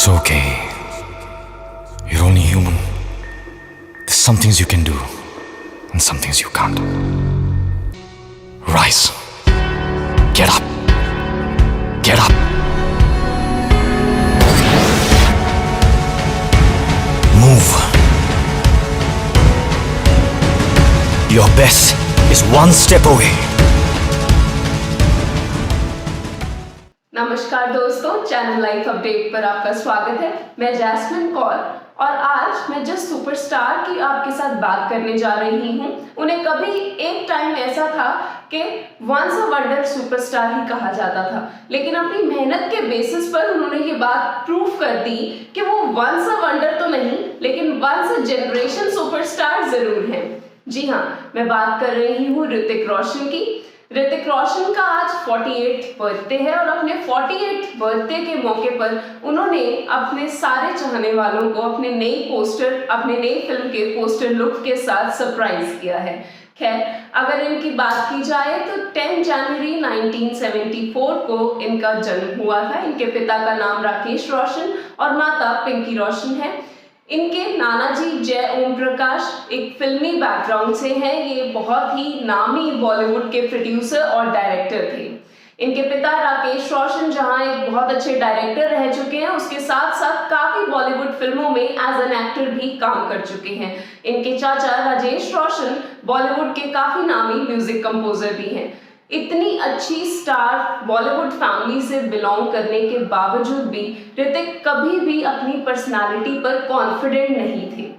It's okay. You're only human. There's some things you can do and some things you can't. Rise. Get up. Get up. Move. Your best is one step away. नमस्कार दोस्तों, channel life update पर आपका स्वागत है। मैं jasmine Kaur और आज मैं जिस सुपरस्टार की आपके साथ बात करने जा रही हूँ, उन्हें कभी एक टाइम ऐसा था कि वंस अ वंडर सुपरस्टार ही कहा जाता था, लेकिन अपनी मेहनत के बेसिस पर उन्होंने ये बात प्रूव कर दी कि वो वंस अ वंडर तो नहीं, लेकिन वंस अ जनरेशन सुपरस्टार जरूर हैं। जी हाँ, मैं बात कर रही हूँ ऋतिक रोशन की। ऋतिक रोशन का आज 48th बर्थडे है और अपने 48th बर्थडे के मौके पर उन्होंने अपने सारे चाहने वालों को अपने नई फिल्म के पोस्टर लुक के साथ सरप्राइज किया है। खैर, अगर इनकी बात की जाए तो 10 जनवरी 1974 को इनका जन्म हुआ था। इनके पिता का नाम राकेश रोशन और माता पिंकी रोशन है। इनके नाना जी जय ओम प्रकाश एक फिल्मी बैकग्राउंड से हैं। ये बहुत ही नामी बॉलीवुड के प्रोड्यूसर और डायरेक्टर थे। इनके पिता राकेश रोशन जहां एक बहुत अच्छे डायरेक्टर रह चुके हैं, उसके साथ साथ काफी बॉलीवुड फिल्मों में एज एन एक्टर भी काम कर चुके हैं। इनके चाचा राजेश रोशन बॉलीवुड के काफी नामी म्यूजिक कंपोजर भी हैं। इतनी अच्छी स्टार बॉलीवुड फैमिली से बिलोंग करने के बावजूद भी ऋतिक कभी भी अपनी पर्सनालिटी पर कॉन्फिडेंट नहीं थे।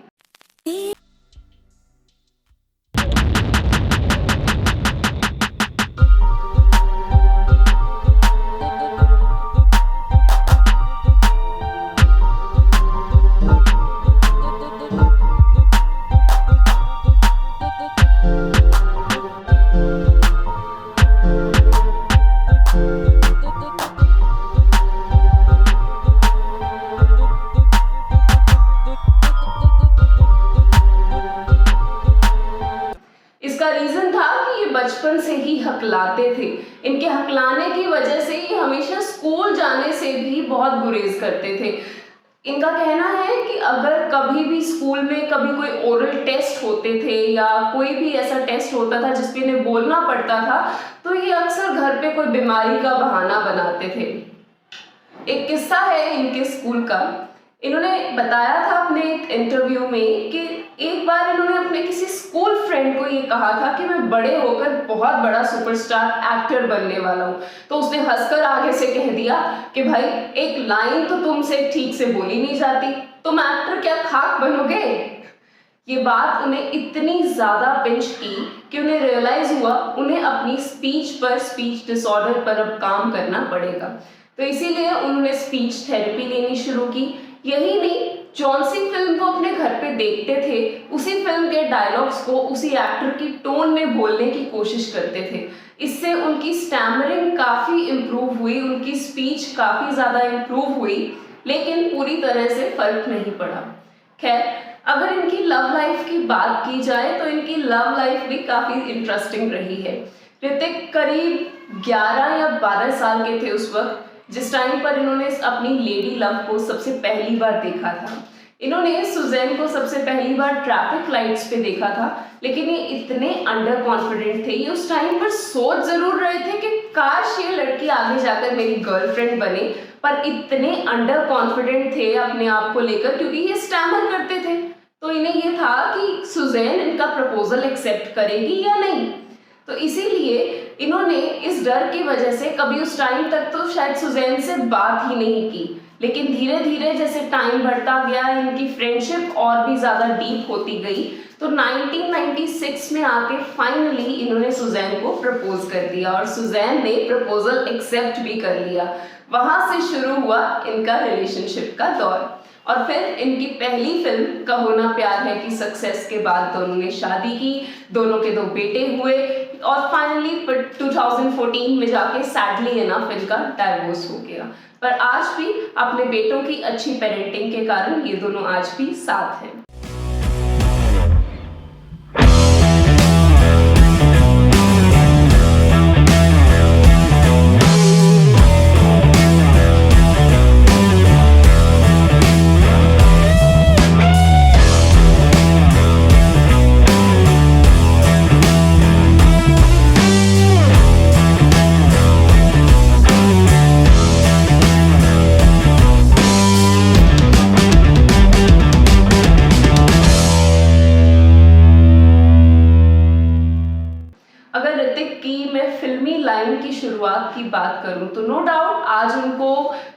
रीजन था कि ये बचपन से ही हकलाते थे। इनके हकलाने की वजह से ये हमेशा स्कूल जाने से भी बहुत गुरेज करते थे। इनका कहना है कि अगर कभी भी स्कूल में कभी कोई ओरल टेस्ट होते थे या कोई भी ऐसा टेस्ट होता था जिसपे इन्हें बोलना पड़ता था, तो ये अक्सर घर पे कोई बीमारी का बहाना बनाते थे। एक किस्सा है इनके स्कूल का। इन्होंने बताया था अपने एक इंटरव्यू में कि एक बार इन्होंने अपने किसी स्कूल फ्रेंड को ये कहा था कि मैं बड़े होकर बहुत बड़ा सुपरस्टार एक्टर बनने वाला हूँ। तो उसने हंसकर आगे से कह दिया कि भाई, एक लाइन तो तुमसे ठीक से बोली नहीं जाती, तुम एक्टर क्या खाक बनोगे। ये बात उन्हें इतनी ज्यादा पिंच की कि उन्हें रियलाइज हुआ उन्हें अपनी स्पीच डिसऑर्डर पर अब काम करना पड़ेगा। तो इसीलिए उन्होंने स्पीच थेरेपी लेनी शुरू की। यही नहीं, जौन सी फिल्म को अपने घर पे देखते थे, उसी फिल्म के डायलॉग्स को उसी एक्टर की टोन में बोलने की कोशिश करते थे। इससे उनकी स्टैमरिंग काफ़ी इम्प्रूव हुई, उनकी स्पीच काफ़ी ज़्यादा इम्प्रूव हुई, लेकिन पूरी तरह से फर्क नहीं पड़ा। खैर, अगर इनकी लव लाइफ की बात की जाए तो इनकी लव लाइफ भी काफ़ी इंटरेस्टिंग रही है। ऋतिक करीब 11 या 12 साल के थे उस वक्त जिस टाइम पर इन्होंने अपनी लेडी लव को सबसे पहली बार देखा था। इन्होंने सुजैन को सबसे पहली बार ट्रैफिक लाइट्स पे देखा था, लेकिन ये इतने अंडर कॉन्फिडेंट थे, ये उस टाइम पर सोच जरूर रहे थे कि काश ये लड़की आगे जाकर मेरी गर्लफ्रेंड बने, पर इतने अंडर कॉन्फिडेंट थे अपने आप को लेकर क्योंकि ये स्टैमर करते थे। तो इन्हें ये था कि सुजैन इनका प्रपोजल एक्सेप्ट करेगी या नहीं। तो इसीलिए इन्होंने इस डर की वजह से कभी उस टाइम तक तो शायद सुजैन से बात ही नहीं की, लेकिन धीरे धीरे जैसे टाइम बढ़ता गया इनकी फ्रेंडशिप और भी ज़्यादा डीप होती गई। तो 1996 में आके फाइनली इन्होंने सुजैन को प्रपोज कर दिया और सुजैन ने प्रपोजल एक्सेप्ट भी कर लिया। वहाँ से शुरू हुआ इनका रिलेशनशिप का दौर और फिर इनकी पहली फिल्म का होना प्यार है की सक्सेस के बाद दोनों ने शादी की, दोनों के 2 बेटे हुए और फाइनली 2014 में जाके सैडली इनफ इनका डाइवोर्स हो गया। पर आज भी अपने बेटों की अच्छी पेरेंटिंग के कारण ये दोनों आज भी साथ हैं। आज उनको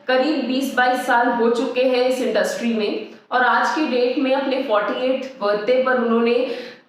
करीब 20-22 साल हो चुके हैं इस इंडस्ट्री में, और आज की डेट में अपने 48th बर्थडे पर उन्होंने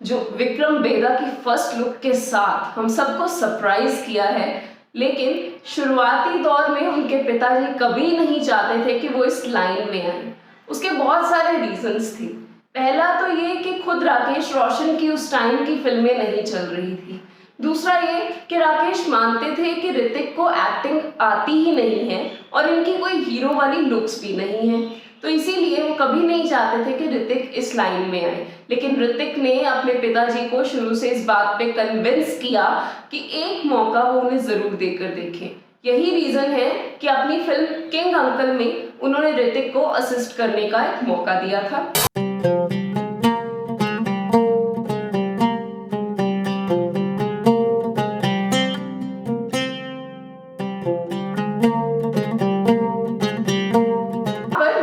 जो विक्रम बेदा की फर्स्ट लुक के साथ हम सबको सरप्राइज किया है। लेकिन शुरुआती दौर में उनके पिताजी कभी नहीं चाहते थे कि वो इस लाइन में आए। उसके बहुत सारे रीजंस थे। पहला तो ये कि खुद राकेश रोशन की उस टाइम की फिल्में नहीं चल रही थी। दूसरा ये कि राकेश मानते थे कि ऋतिक को एक्टिंग आती ही नहीं है और इनकी कोई हीरो वाली लुक्स भी नहीं है, तो इसीलिए वो कभी नहीं चाहते थे कि ऋतिक इस लाइन में आए। लेकिन ऋतिक ने अपने पिताजी को शुरू से इस बात पे कन्विंस किया कि एक मौका वो उन्हें जरूर देकर देखें। यही रीजन है कि अपनी फिल्म किंग अंकल में उन्होंने ऋतिक को असिस्ट करने का एक मौका दिया था।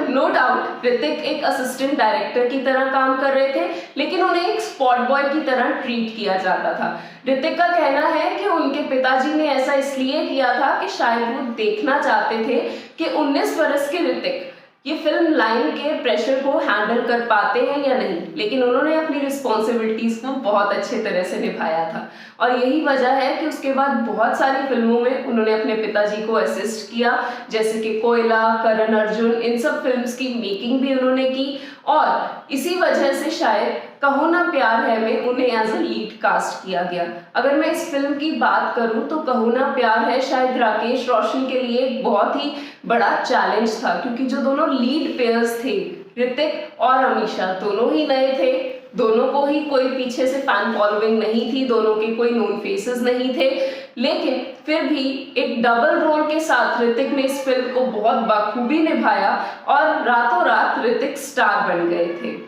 नो डाउट ऋतिक एक असिस्टेंट डायरेक्टर की तरह काम कर रहे थे, लेकिन उन्हें एक स्पॉट बॉय की तरह ट्रीट किया जाता था। ऋतिक का कहना है कि उनके पिताजी ने ऐसा इसलिए किया था कि शायद वो देखना चाहते थे कि 19 वर्ष के ऋतिक ये फिल्म लाइन के प्रेशर को हैंडल कर पाते हैं या नहीं। लेकिन उन्होंने अपनी रिस्पॉन्सिबिलिटीज को बहुत अच्छे तरह से निभाया था, और यही वजह है कि उसके बाद बहुत सारी फिल्मों में उन्होंने अपने पिताजी को असिस्ट किया, जैसे कि कोयला, करण अर्जुन, इन सब फिल्म्स की मेकिंग भी उन्होंने की। और इसी वजह से शायद कहो ना प्यार है में उन्हें एज अ लीड कास्ट किया गया। अगर मैं इस फिल्म की बात करूं तो कहो ना प्यार है शायद राकेश रोशन के लिए एक बहुत ही बड़ा चैलेंज था, क्योंकि जो दोनों लीड पेयर्स थे ऋतिक और अमीषा दोनों ही नए थे, दोनों को ही कोई पीछे से फैन फॉलोइंग नहीं थी, दोनों के कोई नोन फेसेस नहीं थे। लेकिन फिर भी एक डबल रोल के साथ ऋतिक ने इस फिल्म को बहुत बखूबी निभाया और रातों रात ऋतिक स्टार बन गए थे।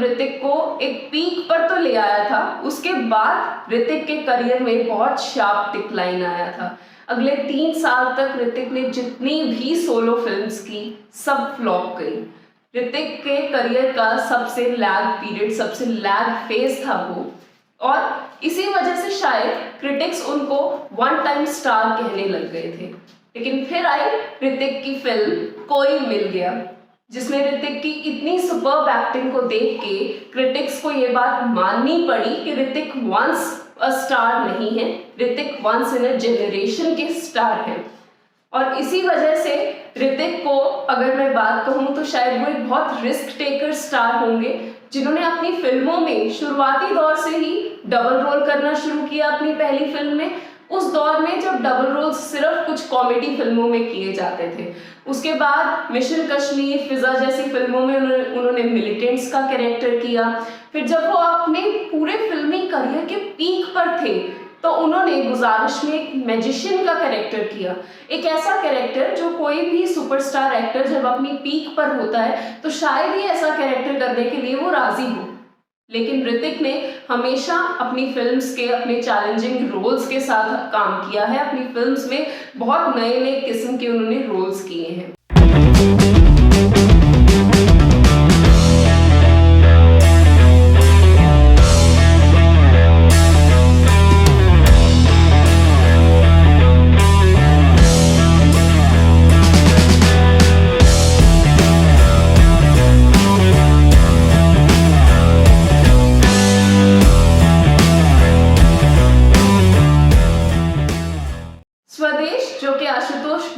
ऋतिक को एक पीक पर तो ले आया था, उसके बाद ऋतिक के करियर में बहुत शार्प डिक्लाइन आया था। अगले 3 साल तक ऋतिक ने जितनी भी सोलो फिल्म्स की सब फ्लॉप गई। ऋतिक के करियर का सबसे लैग पीरियड, सबसे लैग फेज था वो, और इसी वजह से शायद क्रिटिक्स उनको वन टाइम स्टार कहने लग गए थे। लेकिन फिर आई ऋतिक की फिल्म कोई मिल गया, जिसमें ऋतिक की इतनी सुपर्ब एक्टिंग को देख के क्रिटिक्स को ये बात माननी पड़ी कि ऋतिक वंस अ स्टार नहीं है, Hrithik once in a generation के स्टार हैं। और इसी वजह से ऋतिक को अगर मैं बात कहूँ तो शायद वो एक बहुत रिस्क टेकर स्टार होंगे, जिन्होंने अपनी फिल्मों में शुरुआती दौर से ही डबल रोल करना शुरू किया अपनी पहली फिल्म में। उस दौर में जब डबल रोल सिर्फ कुछ कॉमेडी फिल्मों में किए जाते थे। उसके बाद मिशन कश्मीर, फिजा जैसी फिल्मों में उन्होंने मिलिटेंट्स का कैरेक्टर किया। फिर जब वो अपने पूरे फिल्मी करियर के पीक पर थे तो उन्होंने गुजारिश में एक मैजिशियन का कैरेक्टर किया, एक ऐसा कैरेक्टर जो कोई भी सुपरस्टार एक्टर जब अपनी पीक पर होता है तो शायद ही ऐसा कैरेक्टर करने के लिए वो राजी हो। लेकिन ऋतिक ने हमेशा अपनी फिल्म्स के अपने चैलेंजिंग रोल्स के साथ काम किया है। अपनी फिल्म्स में बहुत नए नए किस्म के उन्होंने रोल्स किए हैं।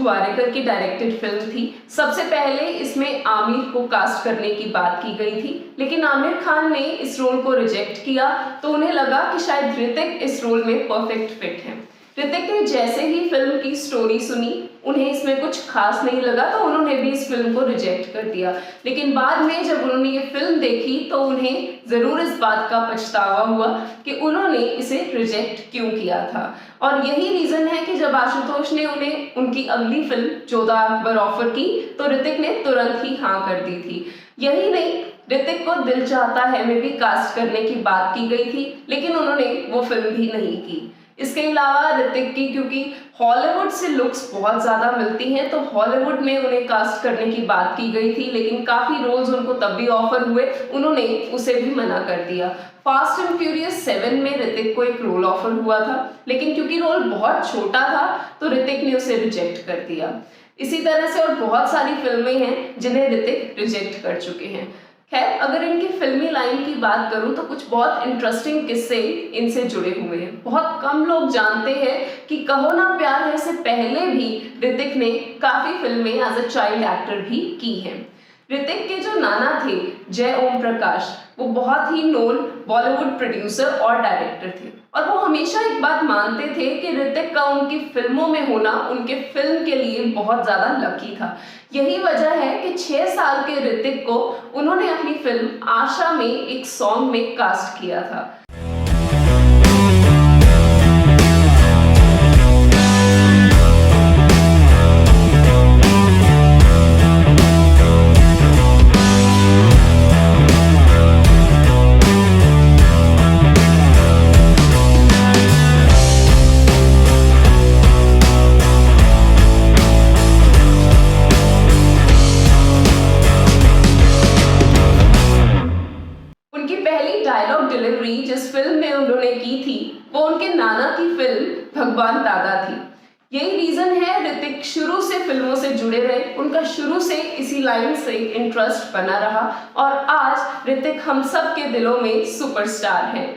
ग्वारिकर की डायरेक्टेड फिल्म थी। सबसे पहले इसमें आमिर को कास्ट करने की बात की गई थी, लेकिन आमिर खान ने इस रोल को रिजेक्ट किया, तो उन्हें लगा कि शायद ऋतिक इस रोल में परफेक्ट फिट है। ऋतिक ने जैसे ही फिल्म की स्टोरी सुनी, उन्हें इसमें कुछ खास नहीं लगा तो उन्होंने भी इस फिल्म को रिजेक्ट कर दिया। लेकिन बाद में जब उन्होंने ये फिल्म देखी तो उन्हें ज़रूर इस बात का पछतावा हुआ कि उन्होंने इसे रिजेक्ट क्यों किया था। और यही रीज़न है कि जब आशुतोष ने उन्हें उनकी अगली फिल्म जोधा अकबर ऑफर की तो ऋतिक ने तुरंत ही हाँ कर दी थी। यही नहीं, ऋतिक को दिल चाहता है में भी कास्ट करने की बात की गई थी, लेकिन उन्होंने वो फिल्म भी नहीं की। इसके अलावा ऋतिक की क्योंकि हॉलीवुड से लुक्स बहुत ज़्यादा मिलती हैं तो हॉलीवुड में उन्हें कास्ट करने की बात की गई थी, लेकिन काफ़ी रोल्स उनको तब भी ऑफर हुए, उन्होंने उसे भी मना कर दिया। फास्ट एंड फ्यूरियस 7 में ऋतिक को एक रोल ऑफर हुआ था, लेकिन क्योंकि रोल बहुत छोटा था तो ऋतिक ने उसे रिजेक्ट कर दिया। इसी तरह से और बहुत सारी फिल्में हैं जिन्हें ऋतिक रिजेक्ट कर चुके हैं। खैर, अगर इनकी फिल्मी लाइन की बात करूं तो कुछ बहुत इंटरेस्टिंग किस्से इनसे जुड़े हुए हैं। बहुत कम लोग जानते हैं कि कहो ना प्यार है से पहले भी ऋतिक ने काफ़ी फिल्में एज अ चाइल्ड एक्टर भी की हैं। ऋतिक के जो नाना थे जय ओम प्रकाश, वो बहुत ही नोन बॉलीवुड प्रोड्यूसर और डायरेक्टर थे और वो हमेशा एक बात मानते थे कि ऋतिक का उनकी फिल्मों में होना उनके फिल्म के लिए बहुत ज़्यादा लकी था। यही वजह है कि 6 साल के ऋतिक को उन्होंने अपनी फिल्म आशा में एक सॉन्ग में कास्ट किया था। डायलॉग डिलीवरी जिस फिल्म में उन्होंने की थी वो उनके नाना की फिल्म भगवान दादा थी। यही रीजन है ऋतिक शुरू से फिल्मों से जुड़े रहे, उनका शुरू से इसी लाइन से इंटरेस्ट बना रहा और आज ऋतिक हम सब के दिलों में सुपरस्टार है।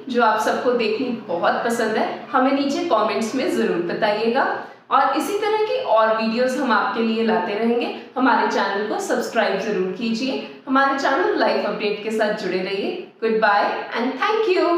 जो आप सबको देखनी बहुत पसंद है, हमें नीचे कमेंट्स में ज़रूर बताइएगा और इसी तरह की और वीडियोस हम आपके लिए लाते रहेंगे। हमारे चैनल को सब्सक्राइब ज़रूर कीजिए। हमारे चैनल लाइफ अपडेट के साथ जुड़े रहिए। Good bye and thank you.